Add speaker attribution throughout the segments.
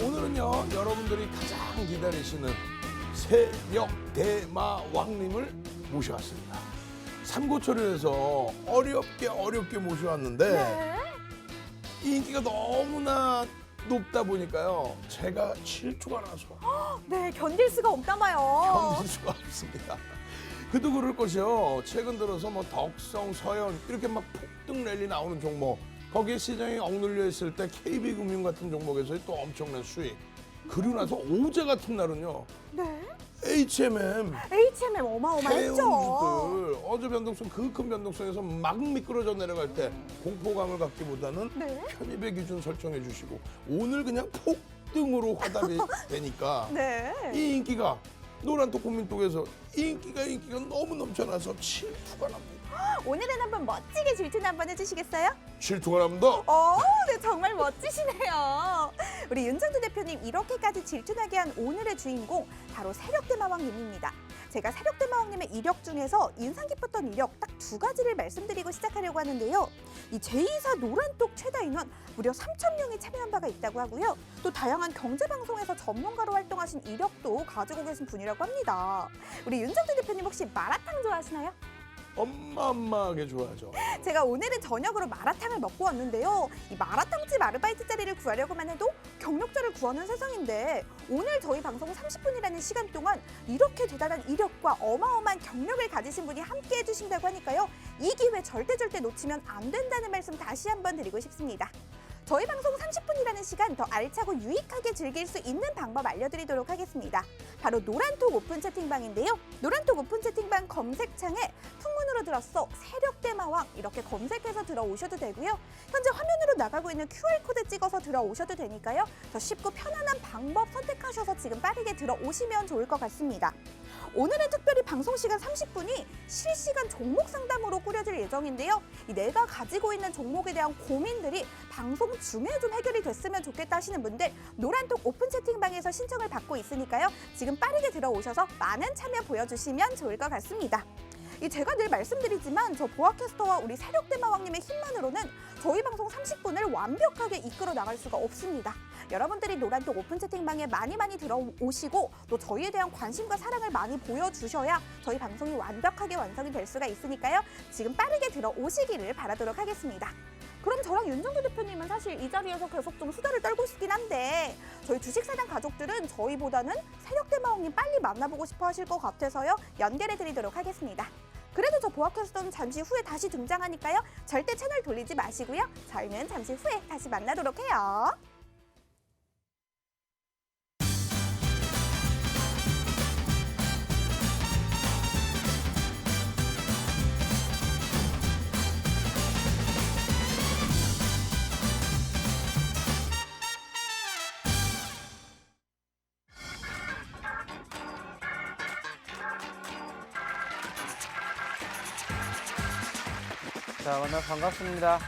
Speaker 1: 오늘은요 여러분들이 가장 기다리시는 새벽 대마왕님을 모셔왔습니다. 삼고초려에서 어렵게 모셔왔는데
Speaker 2: 네.
Speaker 1: 이 인기가 너무나 높다 보니까요 제가 질투가 나서
Speaker 2: 네, 견딜 수가 없나 봐요.
Speaker 1: 견딜 수가 없습니다. 그도 그럴 것이요. 최근 들어서 뭐 덕성, 서현 이렇게 막 폭등 랠리 나오는 종목, 거기에 시장이 억눌려 있을 때 KB금융 같은 종목에서의 또 엄청난 수익. 그리고 나서 어제 같은 날은요.
Speaker 2: 네.
Speaker 1: HMM,
Speaker 2: H&M 어마어마했죠.
Speaker 1: 대형주들 어제 변동성 그 큰 변동성에서 막 미끄러져 내려갈 때 공포감을 갖기보다는
Speaker 2: 네.
Speaker 1: 편입의 기준 설정해 주시고 오늘 그냥 폭등으로 화답이 되니까
Speaker 2: 네.
Speaker 1: 이 인기가 노란톡 국민톡에서 인기가 너무 넘쳐나서 질투가 납니다.
Speaker 2: 오늘은 한번 멋지게 질투나 한번 해주시겠어요?
Speaker 1: 질투가 납니다.
Speaker 2: 네, 정말 멋지시네요. 우리 윤정두 대표님 이렇게까지 질투나게 한 오늘의 주인공 바로 세력대마왕님입니다. 제가 세력대마왕님의 이력 중에서 인상 깊었던 이력 딱 두 가지를 말씀드리고 시작하려고 하는데요. 이 제2사 노란톡 최다 인원 무려 3,000명이 참여한 바가 있다고 하고요. 또 다양한 경제방송에서 전문가로 활동하신 이력도 가지고 계신 분이라고 합니다. 우리 윤정두 대표님 혹시 마라탕 좋아하시나요?
Speaker 1: 어마어마하게 좋아하죠.
Speaker 2: 제가 오늘은 저녁으로 마라탕을 먹고 왔는데요. 이 마라탕집 아르바이트 자리를 구하려고만 해도 경력자를 구하는 세상인데 오늘 저희 방송 30분이라는 시간 동안 이렇게 대단한 이력과 어마어마한 경력을 가지신 분이 함께 해주신다고 하니까요. 이 기회 절대 놓치면 안 된다는 말씀 다시 한번 드리고 싶습니다. 저희 방송 30분이라는 시간 더 알차고 유익하게 즐길 수 있는 방법 알려드리도록 하겠습니다. 바로 노란톡 오픈 채팅방인데요. 노란톡 오픈 채팅방 검색창에 풍문으로 들었어 세력대마왕 이렇게 검색해서 들어오셔도 되고요. 현재 화면으로 나가고 있는 QR코드 찍어서 들어오셔도 되니까요. 더 쉽고 편안한 방법 선택하셔서 지금 빠르게 들어오시면 좋을 것 같습니다. 오늘은 특별히 방송 시간 30분이 실시간 종목 상담으로 꾸려질 예정인데요. 내가 가지고 있는 종목에 대한 고민들이 방송 중에 좀 해결이 됐으면 좋겠다 하시는 분들 노란톡 오픈 채팅방에서 신청을 받고 있으니까요. 지금 빠르게 들어오셔서 많은 참여 보여주시면 좋을 것 같습니다. 제가 늘 말씀드리지만 저 보아캐스터와 우리 세력대마왕님의 힘만으로는 저희 방송 30분을 완벽하게 이끌어 나갈 수가 없습니다. 여러분들이 노란톡 오픈 채팅방에 많이 들어오시고 또 저희에 대한 관심과 사랑을 많이 보여주셔야 저희 방송이 완벽하게 완성이 될 수가 있으니까요. 지금 빠르게 들어오시기를 바라도록 하겠습니다. 그럼 저랑 윤정두 대표님은 사실 이 자리에서 계속 좀 수다를 떨고 싶긴 한데 저희 주식사장 가족들은 저희보다는 세력대마왕님 빨리 만나보고 싶어 하실 것 같아서요. 연결해드리도록 하겠습니다. 그래도 저 보아캐스터는 잠시 후에 다시 등장하니까요. 절대 채널 돌리지 마시고요. 저희는 잠시 후에 다시 만나도록 해요.
Speaker 3: 자, 만나 반갑습니다.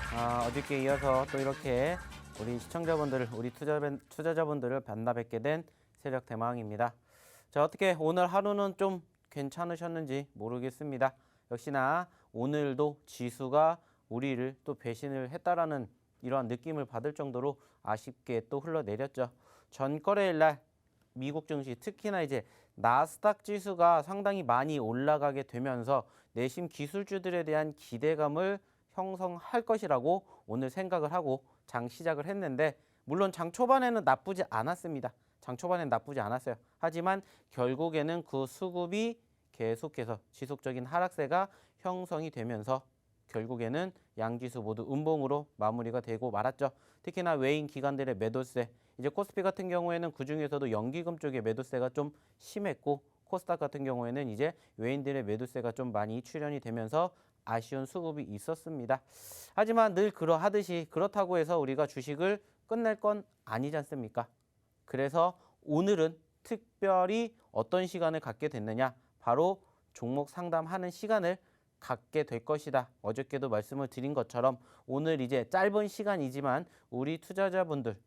Speaker 3: 어저께 이어서 또 이렇게 우리 시청자분들, 우리 투자자분들을 만나 뵙게 된 세력대마왕입니다. 자, 어떻게 오늘 하루는 좀 괜찮으셨는지 모르겠습니다. 역시나 오늘도 지수가 우리를 또 배신을 했다라는 이러한 느낌을 받을 정도로 아쉽게 또 흘러내렸죠. 전 거래일 날 미국 증시, 특히나 이제 나스닥 지수가 상당히 많이 올라가게 되면서 내심 기술주들에 대한 기대감을 형성할 것이라고 오늘 생각을 하고 장 시작을 했는데 물론 장 초반에는 나쁘지 않았습니다. 장 초반에는 나쁘지 않았어요. 하지만 결국에는 그 수급이 계속해서 지속적인 하락세가 형성이 되면서 결국에는 양지수 모두 음봉으로 마무리가 되고 말았죠. 특히나 외인 기관들의 매도세, 이제 코스피 같은 경우에는 그중에서도 연기금 쪽의 매도세가 좀 심했고 코스닥 같은 경우에는 이제 외인들의 매도세가 좀 많이 출현이 되면서 아쉬운 수급이 있었습니다. 하지만 늘 그러하듯이 그렇다고 해서 우리가 주식을 끝낼 건 아니지 않습니까? 그래서 오늘은 특별히 어떤 시간을 갖게 됐느냐? 바로 종목 상담하는 시간을 갖게 될 것이다. 어저께도 말씀을 드린 것처럼 오늘 이제 짧은 시간이지만 우리 투자자분들,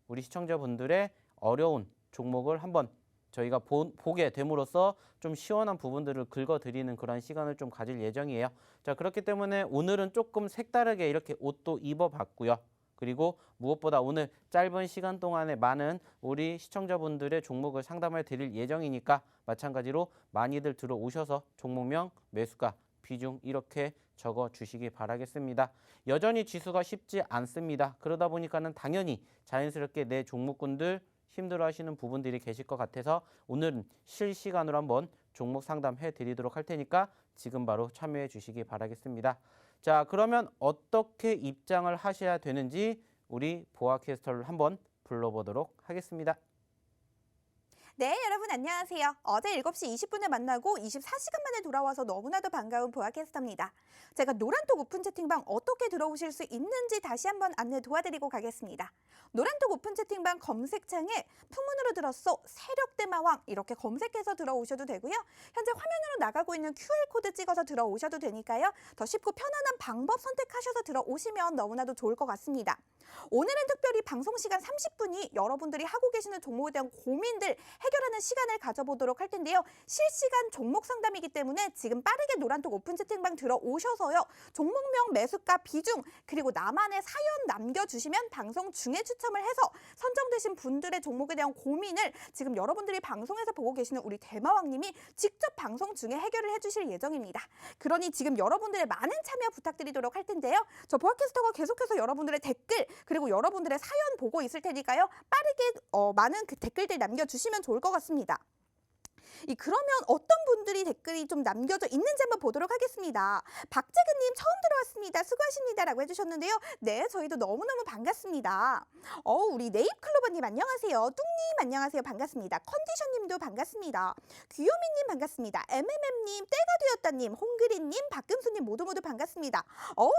Speaker 3: 우리 시청자분들의 어려운 종목을 한번 저희가 보게 됨으로써 좀 시원한 부분들을 긁어드리는 그런 시간을 좀 가질 예정이에요. 자, 그렇기 때문에 오늘은 조금 색다르게 이렇게 옷도 입어봤고요. 그리고 무엇보다 오늘 짧은 시간 동안에 많은 우리 시청자분들의 종목을 상담해 드릴 예정이니까 마찬가지로 많이들 들어오셔서 종목명, 매수가, 비중 이렇게 적어 주시기 바라겠습니다. 여전히 지수가 쉽지 않습니다. 그러다 보니까는 당연히 자연스럽게 내 종목군들 힘들어하시는 부분들이 계실 것 같아서 오늘은 실시간으로 한번 종목 상담해 드리도록 할 테니까 지금 바로 참여해 주시기 바라겠습니다. 자, 그러면 어떻게 입장을 하셔야 되는지 우리 보아 캐스터를 한번 불러보도록 하겠습니다.
Speaker 2: 네, 여러분 안녕하세요. 어제 7시 20분에 만나고 24시간 만에 돌아와서 너무나도 반가운 보아캐스터입니다. 제가 노란톡 오픈 채팅방 어떻게 들어오실 수 있는지 다시 한번 안내 도와드리고 가겠습니다. 노란톡 오픈 채팅방 검색창에 풍문으로 들었어 세력대마왕 이렇게 검색해서 들어오셔도 되고요. 현재 화면으로 나가고 있는 QR코드 찍어서 들어오셔도 되니까요. 더 쉽고 편안한 방법 선택하셔서 들어오시면 너무나도 좋을 것 같습니다. 오늘은 특별히 방송 시간 30분이 여러분들이 하고 계시는 종목에 대한 고민들 해결하는 시간을 가져보도록 할 텐데요. 실시간 종목 상담이기 때문에 지금 빠르게 노란톡 오픈 채팅방 들어오셔서요. 종목명, 매수가, 비중 그리고 나만의 사연 남겨주시면 방송 중에 추첨을 해서 선정되신 분들의 종목에 대한 고민을 지금 여러분들이 방송에서 보고 계시는 우리 대마왕님이 직접 방송 중에 해결을 해주실 예정입니다. 그러니 지금 여러분들의 많은 참여 부탁드리도록 할 텐데요. 저 보아캐스터가 계속해서 여러분들의 댓글 그리고 여러분들의 사연 보고 있을 테니까요. 빠르게 많은 그 댓글들 남겨주시면 좋을 것 같습니다. 그러면 어떤 분들이 댓글이 좀 남겨져 있는지 한번 보도록 하겠습니다. 박재근님 처음 들어왔습니다. 수고하십니다라고 해주셨는데요. 네, 저희도 너무너무 반갑습니다. 우리 네잎클로버님 안녕하세요. 뚱님 안녕하세요. 반갑습니다. 컨디션님도 반갑습니다. 귀요미님 반갑습니다. MMM님, 때가 되었다님, 홍그린님, 박금수님 모두 반갑습니다.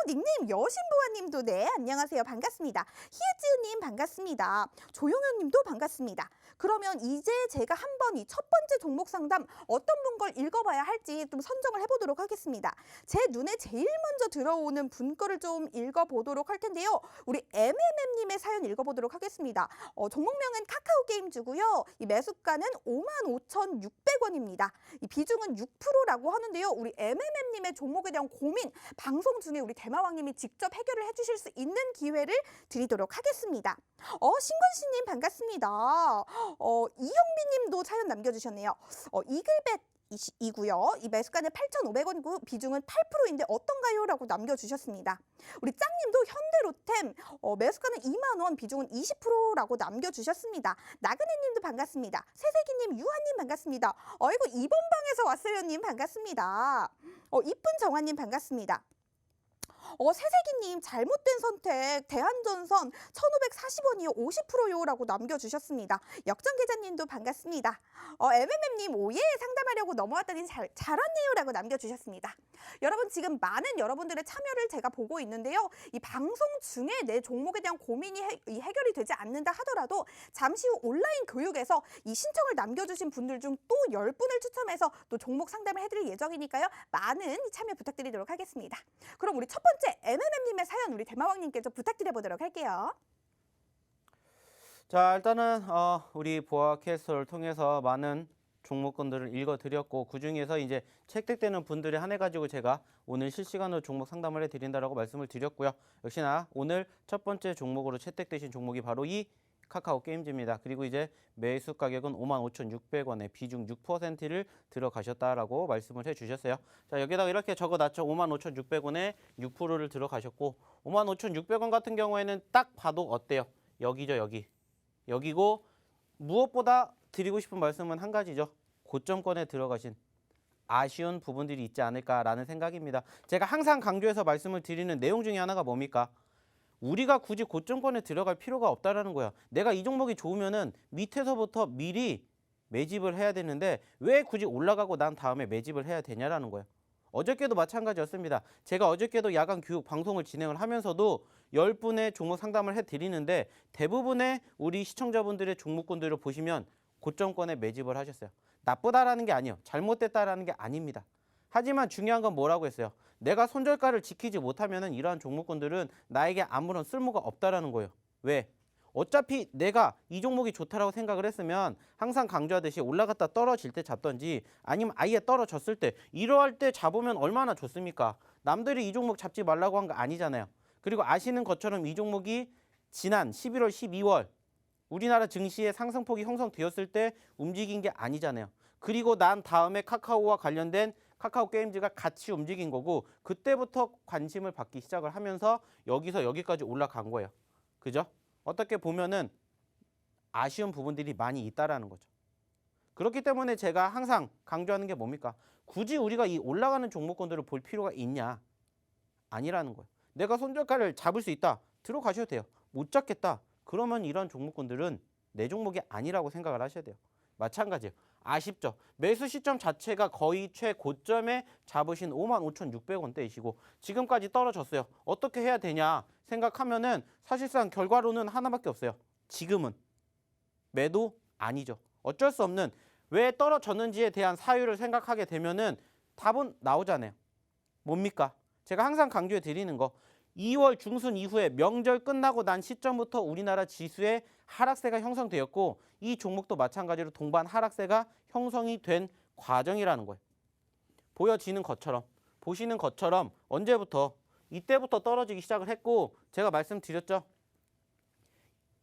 Speaker 2: 닉네임 여신보아님도 네, 안녕하세요. 반갑습니다. 히에지은님 반갑습니다. 조용현님도 반갑습니다. 그러면 이제 제가 한번 이 첫 번째 종목 상담 어떤 분 걸 읽어봐야 할지 좀 선정을 해보도록 하겠습니다. 제 눈에 제일 먼저 들어오는 분 거를 좀 읽어보도록 할 텐데요. 우리 MMM님의 사연 읽어보도록 하겠습니다. 종목명은 카카오게임즈고요. 이 매수가는 55,600원입니다. 이 비중은 6%라고 하는데요. 우리 MMM님의 종목에 대한 고민 방송 중에 우리 대마왕님이 직접 해결을 해주실 수 있는 기회를 드리도록 하겠습니다. 신권씨님 반갑습니다. 이형빈님도 사연 남겨주셨네요. 이글벳 이고요. 이 매수가는 8,500원이고 비중은 8%인데 어떤가요? 라고 남겨주셨습니다. 우리 짱님도 현대로템 매수가는 2만 원, 비중은 20%라고 남겨주셨습니다. 나그네님도 반갑습니다. 새세기님, 유한님 반갑습니다. 어이구 이번 방에서 왔어요님 반갑습니다. 이쁜 정화님 반갑습니다. 새세기님 잘못된 선택 대한전선 1,540원이요 50%요 라고 남겨주셨습니다. 역전계좌님도 반갑습니다. MMM님 오예 상담하려고 넘어왔더니 잘 왔네요 라고 남겨주셨습니다. 여러분 지금 많은 여러분들의 참여를 제가 보고 있는데요. 이 방송 중에 내 종목에 대한 고민이 해결이 되지 않는다 하더라도 잠시 후 온라인 교육에서 이 신청을 남겨주신 분들 중 또 10분을 추첨해서 또 종목 상담을 해드릴 예정이니까요. 많은 참여 부탁드리도록 하겠습니다. 그럼 우리 첫 번째 MMM님의 사연 우리 대마왕님께 좀 부탁드려보도록 할게요.
Speaker 3: 자, 일단은 우리 보아 캐스터를 통해서 많은 종목군들을 읽어드렸고 그중에서 이제 채택되는 분들이 한해가지고 제가 오늘 실시간으로 종목 상담을 해드린다라고 말씀을 드렸고요. 역시나 오늘 첫 번째 종목으로 채택되신 종목이 바로 이 카카오 게임즈입니다. 그리고 이제 매수 가격은 55,600원에 비중 6%를 들어가셨다라고 말씀을 해주셨어요. 자, 여기다가 이렇게 적어놨죠. 55,600원에 6%를 들어가셨고 55,600원 같은 경우에는 딱 봐도 어때요? 여기죠, 여기. 여기고 무엇보다 드리고 싶은 말씀은 한 가지죠. 고점권에 들어가신 아쉬운 부분들이 있지 않을까라는 생각입니다. 제가 항상 강조해서 말씀을 드리는 내용 중에 하나가 뭡니까? 우리가 굳이 고점권에 들어갈 필요가 없다라는 거야. 내가 이 종목이 좋으면은 밑에서부터 미리 매집을 해야 되는데 왜 굳이 올라가고 난 다음에 매집을 해야 되냐라는 거예요. 어저께도 마찬가지였습니다. 제가 어저께도 야간 교육 방송을 진행을 하면서도 10분의 종목 상담을 해드리는데 대부분의 우리 시청자분들의 종목군들을 보시면 고점권에 매집을 하셨어요. 나쁘다라는 게 아니에요. 잘못됐다라는 게 아닙니다. 하지만 중요한 건 뭐라고 했어요? 내가 손절가를 지키지 못하면 이러한 종목군들은 나에게 아무런 쓸모가 없다라는 거예요. 왜? 어차피 내가 이 종목이 좋다라고 생각을 했으면 항상 강조하듯이 올라갔다 떨어질 때 잡던지 아니면 아예 떨어졌을 때 이러할 때 잡으면 얼마나 좋습니까? 남들이 이 종목 잡지 말라고 한 거 아니잖아요. 그리고 아시는 것처럼 이 종목이 지난 11월, 12월 우리나라 증시의 상승폭이 형성되었을 때 움직인 게 아니잖아요. 그리고 난 다음에 카카오와 관련된 카카오 게임즈가 같이 움직인 거고 그때부터 관심을 받기 시작을 하면서 여기서 여기까지 올라간 거예요. 그죠? 어떻게 보면은 아쉬운 부분들이 많이 있다라는 거죠. 그렇기 때문에 제가 항상 강조하는 게 뭡니까? 굳이 우리가 이 올라가는 종목군들을 볼 필요가 있냐? 아니라는 거예요. 내가 손절가를 잡을 수 있다. 들어가셔도 돼요. 못 잡겠다. 그러면 이런 종목군들은 내 종목이 아니라고 생각을 하셔야 돼요. 마찬가지예요. 아쉽죠. 매수 시점 자체가 거의 최고점에 잡으신 55,600원대이시고 지금까지 떨어졌어요. 어떻게 해야 되냐 생각하면은 사실상 결과로는 하나밖에 없어요. 지금은 매도 아니죠. 어쩔 수 없는 왜 떨어졌는지에 대한 사유를 생각하게 되면은 답은 나오잖아요. 뭡니까? 제가 항상 강조해 드리는 거 2월 중순 이후에 명절 끝나고 난 시점부터 우리나라 지수에 하락세가 형성되었고 이 종목도 마찬가지로 동반 하락세가 형성이 된 과정이라는 거예요. 보여지는 것처럼 보시는 것처럼 언제부터 이때부터 떨어지기 시작을 했고 제가 말씀드렸죠.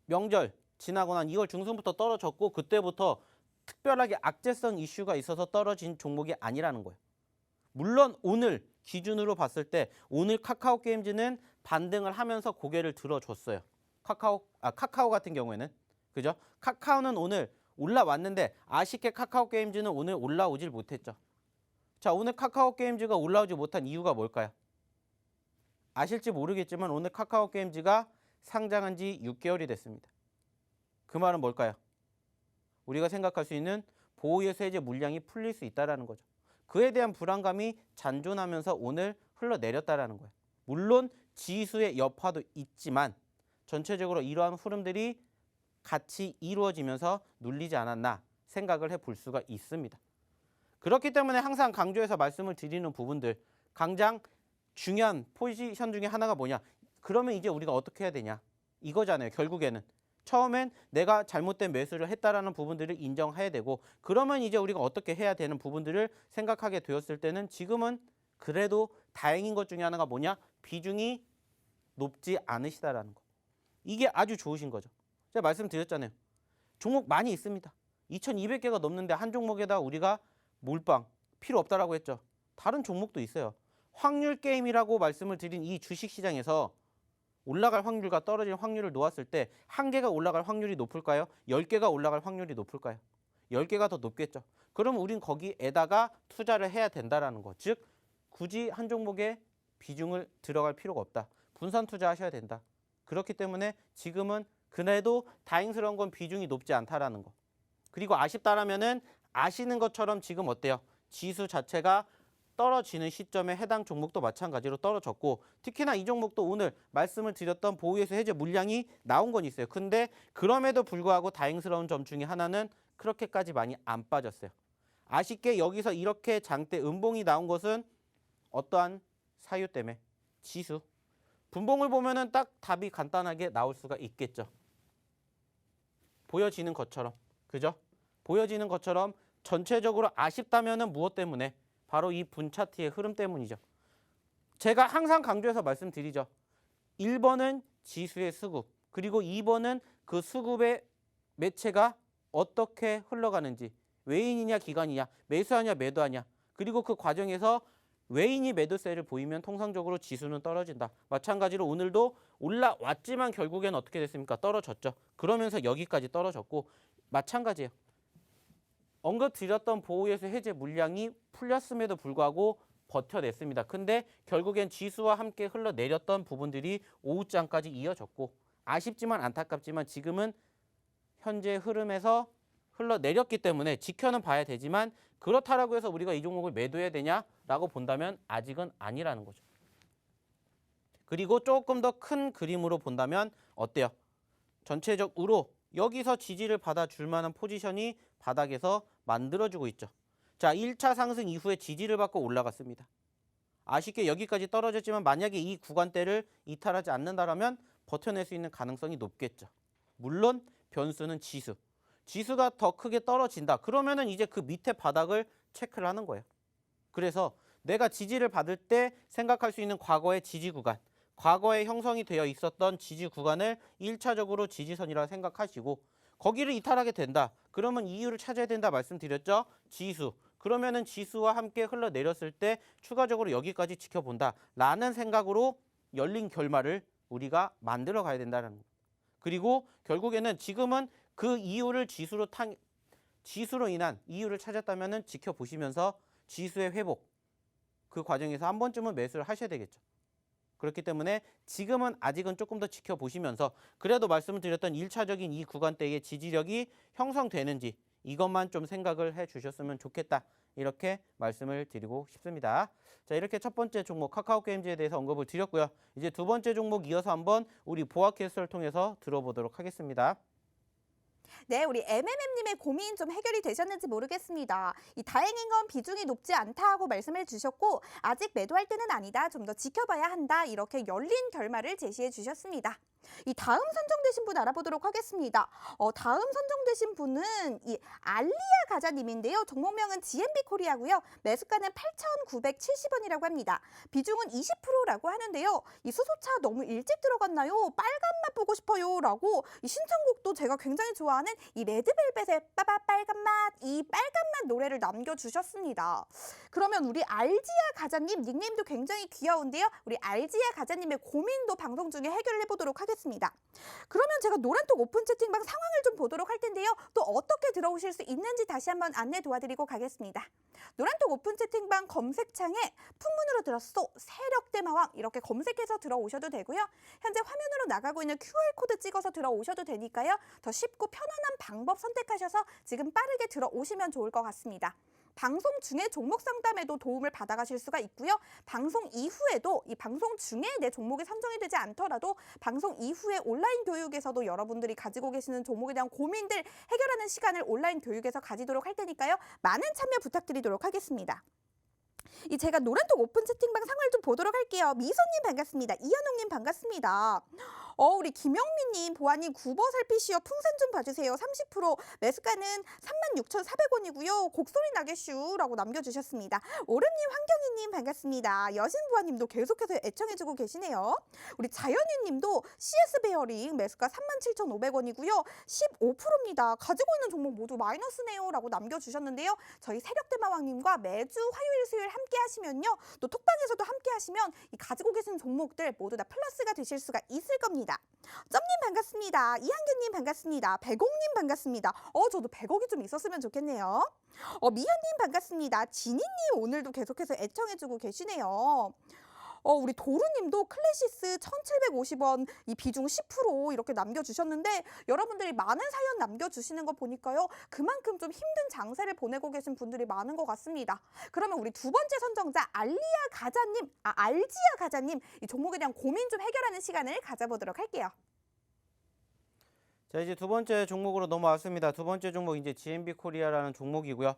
Speaker 3: 명절 지나고 난 2월 중순부터 떨어졌고 그때부터 특별하게 악재성 이슈가 있어서 떨어진 종목이 아니라는 거예요. 물론 오늘 기준으로 봤을 때 오늘 카카오 게임즈는 반등을 하면서 고개를 들어줬어요. 카카오 같은 경우에는 그죠? 카카오는 오늘 올라왔는데 아쉽게 카카오 게임즈는 오늘 올라오질 못했죠. 자, 오늘 카카오 게임즈가 올라오지 못한 이유가 뭘까요? 아실지 모르겠지만 오늘 카카오 게임즈가 상장한 지 6개월이 됐습니다. 그 말은 뭘까요? 우리가 생각할 수 있는 보호예수 해제 물량이 풀릴 수 있다는 거죠. 그에 대한 불안감이 잔존하면서 오늘 흘러내렸다는 거예요. 물론 지수의 여파도 있지만 전체적으로 이러한 흐름들이 같이 이루어지면서 눌리지 않았나 생각을 해볼 수가 있습니다. 그렇기 때문에 항상 강조해서 말씀을 드리는 부분들 가장 중요한 포지션 중에 하나가 뭐냐? 그러면 이제 우리가 어떻게 해야 되냐? 이거잖아요. 결국에는. 처음엔 내가 잘못된 매수를 했다라는 부분들을 인정해야 되고 그러면 이제 우리가 어떻게 해야 되는 부분들을 생각하게 되었을 때는 지금은 그래도 다행인 것 중에 하나가 뭐냐? 비중이 높지 않으시다라는 거. 이게 아주 좋으신 거죠. 제가 말씀드렸잖아요. 종목 많이 있습니다. 2200개가 넘는데 한 종목에다 우리가 몰빵 필요 없다라고 했죠. 다른 종목도 있어요. 확률 게임이라고 말씀을 드린 이 주식시장에서 올라갈 확률과 떨어질 확률을 놓았을 때 한 개가 올라갈 확률이 높을까요? 10개가 올라갈 확률이 높을까요? 10개가 더 높겠죠. 그럼 우린 거기에다가 투자를 해야 된다라는 거. 즉 굳이 한 종목에 비중을 들어갈 필요가 없다. 분산 투자하셔야 된다. 그렇기 때문에 지금은 그래도 다행스러운 건 비중이 높지 않다라는 거. 그리고 아쉽다라면은 아시는 것처럼 지금 어때요? 지수 자체가 떨어지는 시점에 해당 종목도 마찬가지로 떨어졌고 특히나 이 종목도 오늘 말씀을 드렸던 보호예수 해제 물량이 나온 건 있어요. 근데 그럼에도 불구하고 다행스러운 점 중에 하나는 그렇게까지 많이 안 빠졌어요. 아쉽게 여기서 이렇게 장대 음봉이 나온 것은 어떠한 사유 때문에 지수 분봉을 보면은 딱 답이 간단하게 나올 수가 있겠죠. 보여지는 것처럼 그죠? 보여지는 것처럼 전체적으로 아쉽다면은 무엇 때문에? 바로 이 분 차트의 흐름 때문이죠. 제가 항상 강조해서 말씀드리죠. 1번은 지수의 수급, 그리고 2번은 그 수급의 매체가 어떻게 흘러가는지, 외인이냐 기관이냐, 매수하냐 매도하냐, 그리고 그 과정에서 외인이 매도세를 보이면 통상적으로 지수는 떨어진다. 마찬가지로 오늘도 올라왔지만 결국엔 어떻게 됐습니까? 떨어졌죠. 그러면서 여기까지 떨어졌고 마찬가지예요. 언급드렸던 보호예수 해제 물량이 풀렸음에도 불구하고 버텨냈습니다. 근데 결국엔 지수와 함께 흘러내렸던 부분들이 오후장까지 이어졌고 아쉽지만 안타깝지만 지금은 현재 흐름에서 흘러내렸기 때문에 지켜는 봐야 되지만 그렇다라고 해서 우리가 이 종목을 매도해야 되냐라고 본다면 아직은 아니라는 거죠. 그리고 조금 더 큰 그림으로 본다면 어때요? 전체적으로 여기서 지지를 받아줄 만한 포지션이 바닥에서 만들어지고 있죠. 자, 1차 상승 이후에 지지를 받고 올라갔습니다. 아쉽게 여기까지 떨어졌지만 만약에 이 구간대를 이탈하지 않는다면 버텨낼 수 있는 가능성이 높겠죠. 물론 변수는 지수. 지수가 더 크게 떨어진다. 그러면은 이제 그 밑에 바닥을 체크를 하는 거예요. 그래서 내가 지지를 받을 때 생각할 수 있는 과거의 지지 구간, 과거에 형성이 되어 있었던 지지 구간을 1차적으로 지지선이라고 생각하시고 거기를 이탈하게 된다. 그러면 이유를 찾아야 된다 말씀드렸죠. 지수. 그러면은 지수와 함께 흘러내렸을 때 추가적으로 여기까지 지켜본다. 라는 생각으로 열린 결말을 우리가 만들어 가야 된다는 거예요. 그리고 결국에는 지금은 그 이유를 지수로 인한 이유를 찾았다면은 지켜보시면서 지수의 회복 그 과정에서 한 번쯤은 매수를 하셔야 되겠죠. 그렇기 때문에 지금은 아직은 조금 더 지켜보시면서 그래도 말씀을 드렸던 1차적인 이 구간대의 지지력이 형성되는지 이것만 좀 생각을 해 주셨으면 좋겠다. 이렇게 말씀을 드리고 싶습니다. 자, 이렇게 첫 번째 종목 카카오게임즈에 대해서 언급을 드렸고요. 이제 두 번째 종목 이어서 한번 우리 보아캐스터를 통해서 들어보도록 하겠습니다.
Speaker 2: 네, 우리 MMM님의 고민 좀 해결이 되셨는지 모르겠습니다. 이 다행인 건 비중이 높지 않다고 말씀해 주셨고 아직 매도할 때는 아니다. 좀 더 지켜봐야 한다. 이렇게 열린 결말을 제시해 주셨습니다. 이 다음 선정되신 분 알아보도록 하겠습니다. 다음 선정되신 분은 이 알리아 가자님인데요. 종목명은 GMB 코리아고요. 매수가는 8,970원이라고 합니다. 비중은 20%라고 하는데요. 이 수소차 너무 일찍 들어갔나요? 빨간 맛 보고 싶어요. 라고 이 신청곡도 제가 굉장히 좋아하는 이 레드벨벳의 빠바 빨간 맛, 이 빨간 맛 노래를 남겨주셨습니다. 그러면 우리 알지아 가자님 닉네임도 굉장히 귀여운데요. 우리 알지아 가자님의 고민도 방송 중에 해결을 해보도록 하겠습니다. 그러면 제가 노란톡 오픈 채팅방 상황을 좀 보도록 할 텐데요. 또 어떻게 들어오실 수 있는지 다시 한번 안내 도와드리고 가겠습니다. 노란톡 오픈 채팅방 검색창에 풍문으로 들었어 세력대마왕 이렇게 검색해서 들어오셔도 되고요. 현재 화면으로 나가고 있는 QR코드 찍어서 들어오셔도 되니까요. 더 쉽고 편안한 방법 선택하셔서 지금 빠르게 들어오시면 좋을 것 같습니다. 방송 중에 종목 상담에도 도움을 받아가실 수가 있고요. 방송 이후에도 이 방송 중에 내 종목이 선정이 되지 않더라도 방송 이후에 온라인 교육에서도 여러분들이 가지고 계시는 종목에 대한 고민들 해결하는 시간을 온라인 교육에서 가지도록 할 테니까요. 많은 참여 부탁드리도록 하겠습니다. 제가 노란톡 오픈 채팅방 상황을 좀 보도록 할게요. 미소님 반갑습니다. 이현웅님 반갑습니다. 우리 김영민님, 보아님 9버 살피시오 풍선 좀 봐주세요. 30% 매수가는 36,400원이고요. 곡소리 나게슈라고 남겨주셨습니다. 오름님, 황경희님 반갑습니다. 여신보아님도 계속해서 애청해주고 계시네요. 우리 자연희님도 CS 베어링 매수가 37,500원이고요. 15%입니다. 가지고 있는 종목 모두 마이너스네요. 라고 남겨주셨는데요. 저희 세력대마왕님과 매주 화요일, 수요일 함께 하시면요. 또 톡방에서도 함께 하시면 이 가지고 계신 종목들 모두 다 플러스가 되실 수가 있을 겁니다. 점님 반갑습니다. 이한규님 반갑습니다. 백옥님 반갑습니다. 저도 100억이 좀 있었으면 좋겠네요. 미현님 반갑습니다. 진희님 오늘도 계속해서 애청해주고 계시네요. 우리 도루님도 클래시스 1,750원 이 비중 10% 이렇게 남겨주셨는데 여러분들이 많은 사연 남겨주시는 거 보니까요. 그만큼 좀 힘든 장세를 보내고 계신 분들이 많은 것 같습니다. 그러면 우리 두 번째 선정자 알지아 가자님 이 종목에 대한 고민 좀 해결하는 시간을 가져보도록 할게요.
Speaker 3: 자, 이제 두 번째 종목으로 넘어왔습니다. 두 번째 종목 이제 GMB 코리아라는 종목이고요.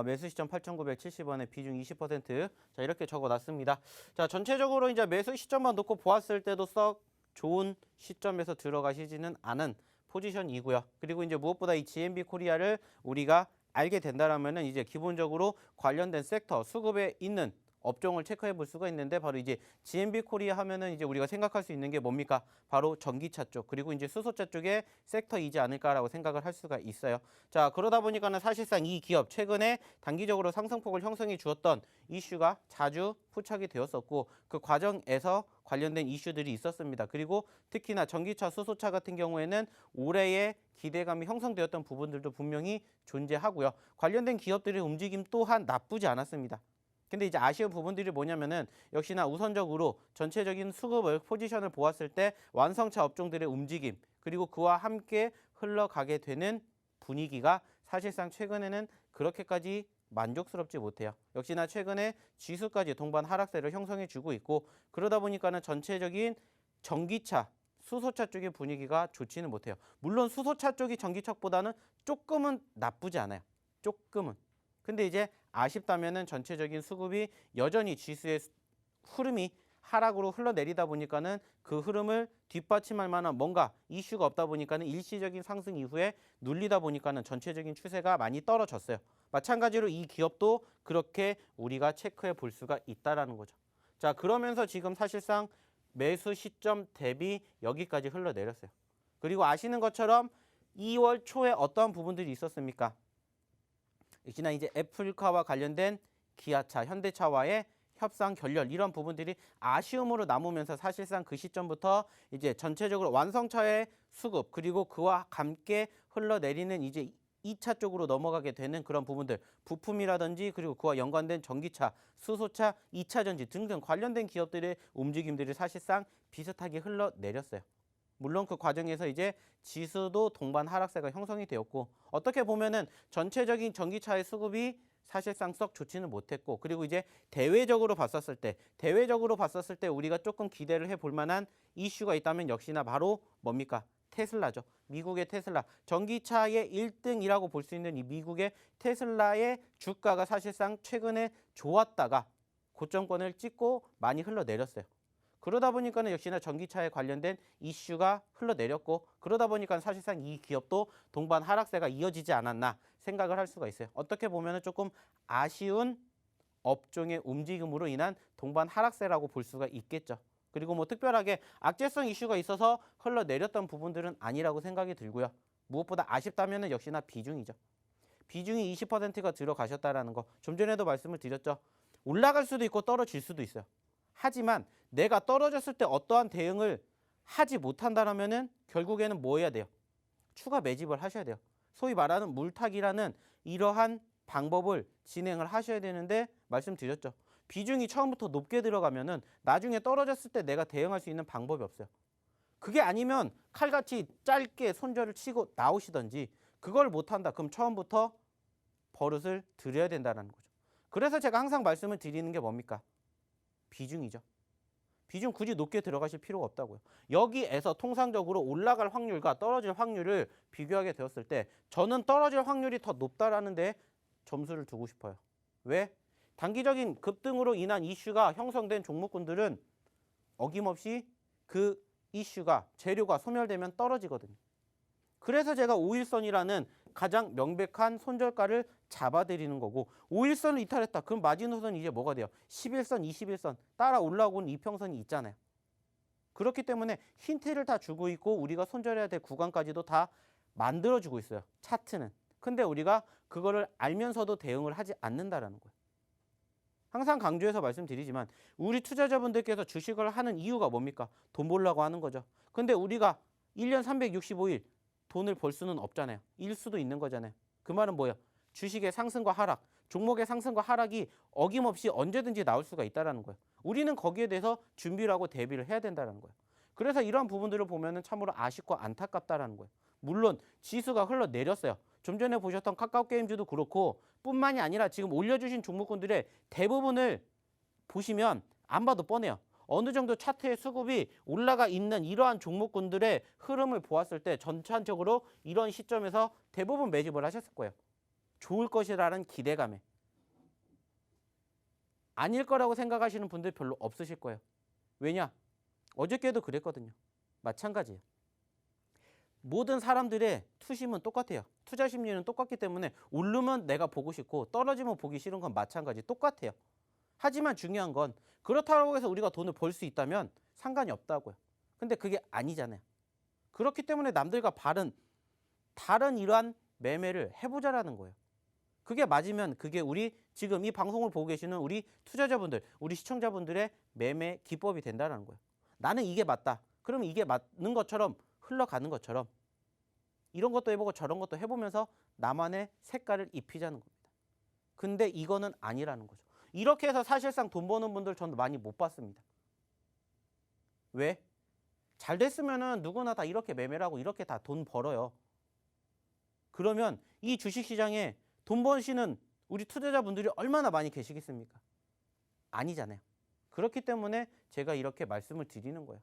Speaker 3: 매수 시점 8,970원에 비중 20%. 자, 이렇게 적어놨습니다. 자, 전체적으로 이제 매수 시점만 놓고 보았을 때도 썩 좋은 시점에서 들어가시지는 않은 포지션이고요. 그리고 이제 무엇보다 이 GMB 코리아를 우리가 알게 된다라면은 이제 기본적으로 관련된 섹터 수급에 있는 업종을 체크해 볼 수가 있는데 바로 이제 GMB 코리아 하면은 이제 우리가 생각할 수 있는 게 뭡니까? 바로 전기차 쪽 그리고 이제 수소차 쪽의 섹터이지 않을까라고 생각을 할 수가 있어요. 자, 그러다 보니까는 사실상 이 기업 최근에 단기적으로 상승폭을 형성해 주었던 이슈가 자주 포착이 되었었고 그 과정에서 관련된 이슈들이 있었습니다. 그리고 특히나 전기차, 수소차 같은 경우에는 올해의 기대감이 형성되었던 부분들도 분명히 존재하고요. 관련된 기업들의 움직임 또한 나쁘지 않았습니다. 근데 이제 아쉬운 부분들이 뭐냐면은 역시나 우선적으로 전체적인 수급을 포지션을 보았을 때 완성차 업종들의 움직임 그리고 그와 함께 흘러가게 되는 분위기가 사실상 최근에는 그렇게까지 만족스럽지 못해요. 역시나 최근에 지수까지 동반 하락세를 형성해 주고 있고 그러다 보니까는 전체적인 전기차, 수소차 쪽의 분위기가 좋지는 못해요. 물론 수소차 쪽이 전기차보다는 조금은 나쁘지 않아요. 조금은. 근데 이제 아쉽다면은 전체적인 수급이 여전히 지수의 흐름이 하락으로 흘러내리다 보니까는 그 흐름을 뒷받침할 만한 뭔가 이슈가 없다 보니까는 일시적인 상승 이후에 눌리다 보니까는 전체적인 추세가 많이 떨어졌어요. 마찬가지로 이 기업도 그렇게 우리가 체크해 볼 수가 있다라는 거죠. 자, 그러면서 지금 사실상 매수 시점 대비 여기까지 흘러내렸어요. 그리고 아시는 것처럼 2월 초에 어떠한 부분들이 있었습니까? 역시나 이제 애플카와 관련된 기아차, 현대차와의 협상 결렬 이런 부분들이 아쉬움으로 남으면서 사실상 그 시점부터 이제 전체적으로 완성차의 수급 그리고 그와 함께 흘러내리는 이제 2차 쪽으로 넘어가게 되는 그런 부분들, 부품이라든지 그리고 그와 연관된 전기차, 수소차, 2차 전지 등등 관련된 기업들의 움직임들이 사실상 비슷하게 흘러내렸어요. 물론 그 과정에서 이제 지수도 동반 하락세가 형성이 되었고, 어떻게 보면은 전체적인 전기차의 수급이 사실상 썩 좋지는 못했고, 그리고 이제 대외적으로 봤었을 때 우리가 조금 기대를 해볼 만한 이슈가 있다면 역시나 바로 뭡니까? 테슬라죠. 미국의 테슬라. 전기차의 1등이라고 볼 수 있는 이 미국의 테슬라의 주가가 사실상 최근에 좋았다가 고점권을 찍고 많이 흘러내렸어요. 그러다 보니까는 역시나 전기차에 관련된 이슈가 흘러내렸고, 그러다 보니까 사실상 이 기업도 동반 하락세가 이어지지 않았나 생각을 할 수가 있어요. 어떻게 보면은 조금 아쉬운 업종의 움직임으로 인한 동반 하락세라고 볼 수가 있겠죠. 그리고 뭐 특별하게 악재성 이슈가 있어서 흘러내렸던 부분들은 아니라고 생각이 들고요. 무엇보다 아쉽다면은 역시나 비중이죠. 비중이 20%가 들어가셨다라는 거. 좀 전에도 말씀을 드렸죠. 올라갈 수도 있고 떨어질 수도 있어요. 하지만 내가 떨어졌을 때 어떠한 대응을 하지 못한다면은 결국에는 뭐 해야 돼요? 추가 매집을 하셔야 돼요. 소위 말하는 물타기라는 이러한 방법을 진행을 하셔야 되는데, 말씀드렸죠. 비중이 처음부터 높게 들어가면은 나중에 떨어졌을 때 내가 대응할 수 있는 방법이 없어요. 그게 아니면 칼같이 짧게 손절을 치고 나오시던지, 그걸 못한다. 그럼 처음부터 버릇을 들여야 된다는 거죠. 그래서 제가 항상 말씀을 드리는 게 뭡니까? 비중이죠. 비중 굳이 높게 들어가실 필요가 없다고요. 여기에서 통상적으로 올라갈 확률과 떨어질 확률을 비교하게 되었을 때 저는 떨어질 확률이 더 높다라는 데 점수를 두고 싶어요. 왜? 단기적인 급등으로 인한 이슈가 형성된 종목군들은 어김없이 그 이슈가, 재료가 소멸되면 떨어지거든요. 그래서 제가 5일선이라는 가장 명백한 손절가를 잡아드리는 거고, 5일선을 이탈했다. 그럼 마지노선이 이제 뭐가 돼요? 11선, 21선 따라 올라오고 있는 이평선이 있잖아요. 그렇기 때문에 힌트를 다 주고 있고 우리가 손절해야 될 구간까지도 다 만들어주고 있어요. 차트는. 근데 우리가 그거를 알면서도 대응을 하지 않는다라는 거예요. 항상 강조해서 말씀드리지만 우리 투자자분들께서 주식을 하는 이유가 뭡니까? 돈 벌려고 하는 거죠. 근데 우리가 1년 365일 돈을 벌 수는 없잖아요. 일 수도 있는 거잖아요. 그 말은 뭐예요? 주식의 상승과 하락, 종목의 상승과 하락이 어김없이 언제든지 나올 수가 있다는 거예요. 우리는 거기에 대해서 준비를 하고 대비를 해야 된다는 거예요. 그래서 이러한 부분들을 보면 참으로 아쉽고 안타깝다는 거예요. 물론 지수가 흘러내렸어요. 좀 전에 보셨던 카카오게임즈도 그렇고, 뿐만이 아니라 지금 올려주신 종목군들의 대부분을 보시면 안 봐도 뻔해요. 어느 정도 차트의 수급이 올라가 있는 이러한 종목군들의 흐름을 보았을 때 전반적으로 이런 시점에서 대부분 매집을 하셨을 거예요. 좋을 것이라는 기대감에. 아닐 거라고 생각하시는 분들 별로 없으실 거예요. 왜냐? 어저께도 그랬거든요. 마찬가지예요. 모든 사람들의 투심은 똑같아요. 투자 심리는 똑같기 때문에 오르면 내가 보고 싶고 떨어지면 보기 싫은 건 마찬가지 똑같아요. 하지만 중요한 건 그렇다고 해서 우리가 돈을 벌 수 있다면 상관이 없다고요. 근데 그게 아니잖아요. 그렇기 때문에 남들과 다른 이러한 매매를 해보자라는 거예요. 그게 맞으면 그게 우리 지금 이 방송을 보고 계시는 우리 투자자분들, 우리 시청자분들의 매매 기법이 된다는 거예요. 나는 이게 맞다. 그러면 이게 맞는 것처럼 흘러가는 것처럼 이런 것도 해보고 저런 것도 해보면서 나만의 색깔을 입히자는 겁니다. 근데 이거는 아니라는 거죠. 이렇게 해서 사실상 돈 버는 분들 저는 많이 못 봤습니다. 왜? 잘 됐으면은 누구나 다 이렇게 매매를 하고 이렇게 다 돈 벌어요. 그러면 이 주식시장에 돈 버시는 우리 투자자분들이 얼마나 많이 계시겠습니까? 아니잖아요. 그렇기 때문에 제가 이렇게 말씀을 드리는 거예요.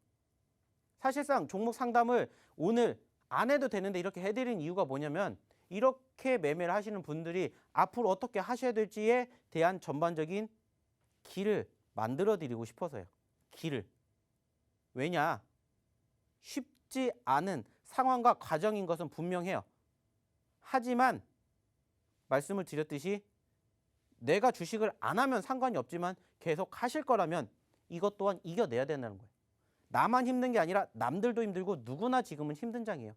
Speaker 3: 사실상 종목 상담을 오늘 안 해도 되는데 이렇게 해드린 이유가 뭐냐면, 이렇게 매매를 하시는 분들이 앞으로 어떻게 하셔야 될지에 대한 전반적인 길을 만들어 드리고 싶어서요. 길을. 왜냐? 쉽지 않은 상황과 과정인 것은 분명해요. 하지만 말씀을 드렸듯이 내가 주식을 안 하면 상관이 없지만 계속 하실 거라면 이것 또한 이겨내야 된다는 거예요. 나만 힘든 게 아니라 남들도 힘들고 누구나 지금은 힘든 장이에요.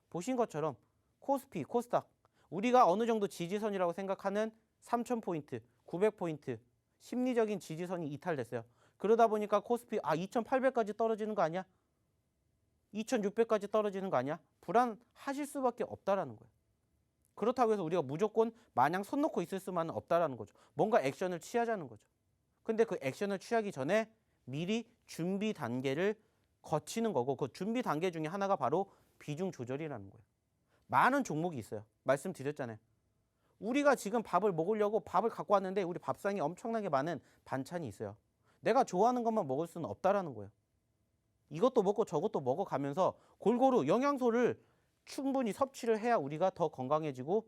Speaker 3: 보신 것처럼 코스피, 코스닥 우리가 어느 정도 지지선이라고 생각하는 3,000포인트, 900포인트 심리적인 지지선이 이탈됐어요. 그러다 보니까 코스피 2,800까지 떨어지는 거 아니야? 2,600까지 떨어지는 거 아니야? 불안하실 수밖에 없다라는 거예요. 그렇다고 해서 우리가 무조건 마냥 손 놓고 있을 수만은 없다라는 거죠. 뭔가 액션을 취하자는 거죠. 근데 그 액션을 취하기 전에 미리 준비 단계를 거치는 거고 그 준비 단계 중에 하나가 바로 비중 조절이라는 거예요. 많은 종목이 있어요. 말씀드렸잖아요. 우리가 지금 밥을 먹으려고 밥을 갖고 왔는데 우리 밥상에 엄청나게 많은 반찬이 있어요. 내가 좋아하는 것만 먹을 수는 없다라는 거예요. 이것도 먹고 저것도 먹어가면서 골고루 영양소를 충분히 섭취를 해야 우리가 더 건강해지고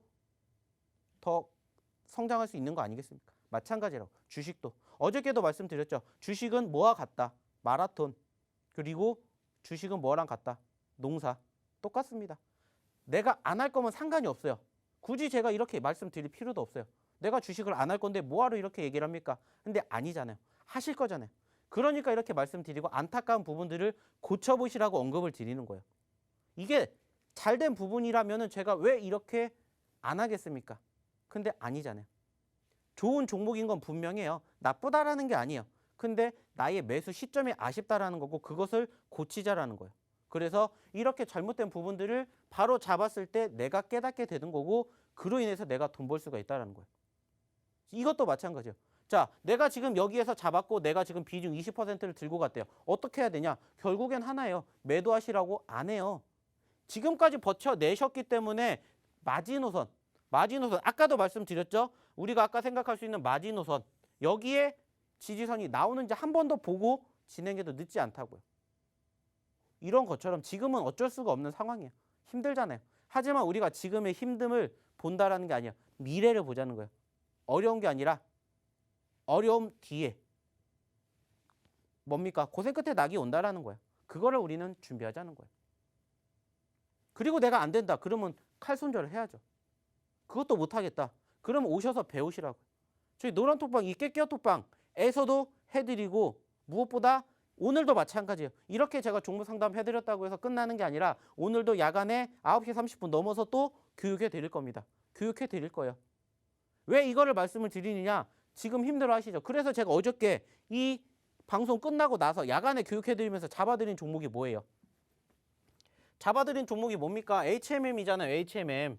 Speaker 3: 더 성장할 수 있는 거 아니겠습니까? 마찬가지라고 주식도 어저께도 말씀드렸죠. 주식은 뭐와 같다? 마라톤. 그리고 주식은 뭐랑 같다? 농사. 똑같습니다. 내가 안 할 거면 상관이 없어요. 굳이 제가 이렇게 말씀드릴 필요도 없어요. 내가 주식을 안 할 건데 뭐하러 이렇게 얘기를 합니까? 근데 아니잖아요. 하실 거잖아요. 그러니까 이렇게 말씀드리고 안타까운 부분들을 고쳐보시라고 언급을 드리는 거예요. 이게 잘된 부분이라면 제가 왜 이렇게 안 하겠습니까? 근데 아니잖아요. 좋은 종목인 건 분명해요. 나쁘다라는 게 아니에요. 근데 나의 매수 시점이 아쉽다라는 거고 그것을 고치자라는 거예요. 그래서 이렇게 잘못된 부분들을 바로 잡았을 때 내가 깨닫게 되는 거고 그로 인해서 내가 돈 벌 수가 있다는 거예요. 이것도 마찬가지예요. 자, 내가 지금 여기에서 잡았고 내가 지금 비중 20%를 들고 갔대요. 어떻게 해야 되냐? 결국엔 하나예요. 매도하시라고 안 해요. 지금까지 버텨내셨기 때문에 마지노선 아까도 말씀드렸죠? 우리가 아까 생각할 수 있는 마지노선 여기에 지지선이 나오는지 한 번 더 보고 진행해도 늦지 않다고요. 이런 것처럼 지금은 어쩔 수가 없는 상황이에요. 힘들잖아요. 하지만 우리가 지금의 힘듦을 본다라는 게 아니야. 미래를 보자는 거예요. 어려운 게 아니라 어려움 뒤에 뭡니까? 고생 끝에 낙이 온다라는 거예요. 그거를 우리는 준비하자는 거예요. 그리고 내가 안 된다. 그러면 칼손절을 해야죠. 그것도 못하겠다. 그러면 오셔서 배우시라고요. 저희 노란톡방, 이 깨끼어톡방에서도 해드리고 무엇보다 오늘도 마찬가지예요. 이렇게 제가 종목 상담 해드렸다고 해서 끝나는 게 아니라 오늘도 야간에 9시 30분 넘어서 또 교육해 드릴 겁니다. 교육해 드릴 거예요. 왜 이거를 말씀을 드리느냐? 지금 힘들어 하시죠. 그래서 제가 어저께 이 방송 끝나고 나서 야간에 교육해 드리면서 잡아드린 종목이 뭐예요? 잡아드린 종목이 뭡니까? HMM이잖아요. HMM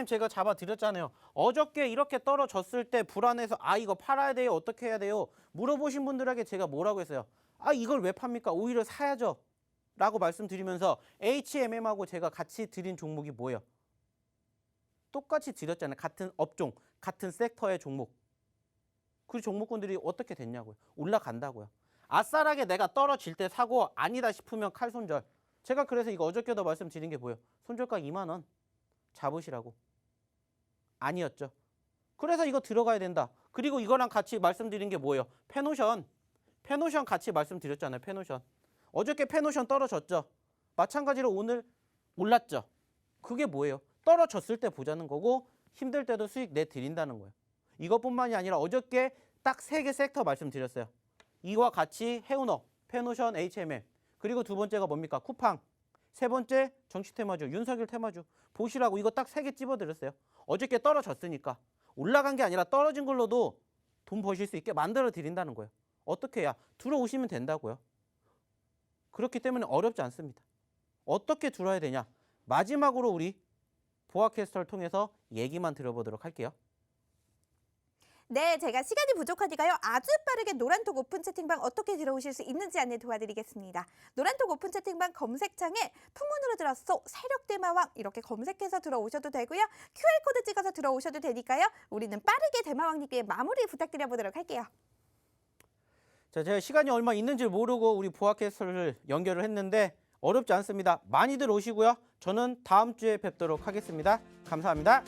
Speaker 3: 제가 잡아드렸잖아요. 어저께 이렇게 떨어졌을 때 불안해서 이거 팔아야 돼요? 어떻게 해야 돼요? 물어보신 분들에게 제가 뭐라고 했어요? 이걸 왜 팝니까? 오히려 사야죠. 라고 말씀드리면서 HMM하고 제가 같이 드린 종목이 뭐예요? 똑같이 드렸잖아요. 같은 업종, 같은 섹터의 종목. 그 종목군들이 어떻게 됐냐고요? 올라간다고요. 아싸라게 내가 떨어질 때 사고 아니다 싶으면 칼손절. 제가 그래서 이거 어저께도 말씀드린 게 뭐예요? 손절가 2만 원 잡으시라고. 아니었죠. 그래서 이거 들어가야 된다. 그리고 이거랑 같이 말씀드린 게 뭐예요? 페노션 같이 말씀드렸잖아요. 페노션. 어저께 페노션 떨어졌죠. 마찬가지로 오늘 올랐죠. 그게 뭐예요? 떨어졌을 때 보자는 거고 힘들 때도 수익 내드린다는 거예요. 이것뿐만이 아니라 어저께 딱 3개 섹터 말씀드렸어요. 이와 같이 해운업, 페노션, HMM. 그리고 두 번째가 뭡니까? 쿠팡. 세 번째 정치 테마주, 윤석열 테마주. 보시라고 이거 딱 3개 찝어드렸어요. 어저께 떨어졌으니까. 올라간 게 아니라 떨어진 걸로도 돈 버실 수 있게 만들어 드린다는 거예요. 어떻게 해야? 들어오시면 된다고요. 그렇기 때문에 어렵지 않습니다. 어떻게 들어야 되냐? 마지막으로 우리 보아캐스터를 통해서 얘기만 들어보도록 할게요.
Speaker 2: 네, 제가 시간이 부족하니까요. 아주 빠르게 노란톡 오픈 채팅방 어떻게 들어오실 수 있는지 안내 도와드리겠습니다. 노란톡 오픈 채팅방 검색창에 풍문으로 들었어 세력대마왕 이렇게 검색해서 들어오셔도 되고요. QR코드 찍어서 들어오셔도 되니까요. 우리는 빠르게 대마왕님께 마무리 부탁드려보도록 할게요.
Speaker 3: 자, 제가 시간이 얼마 있는지 모르고 우리 보아캐스터를 연결을 했는데 어렵지 않습니다. 많이들 오시고요. 저는 다음 주에 뵙도록 하겠습니다. 감사합니다.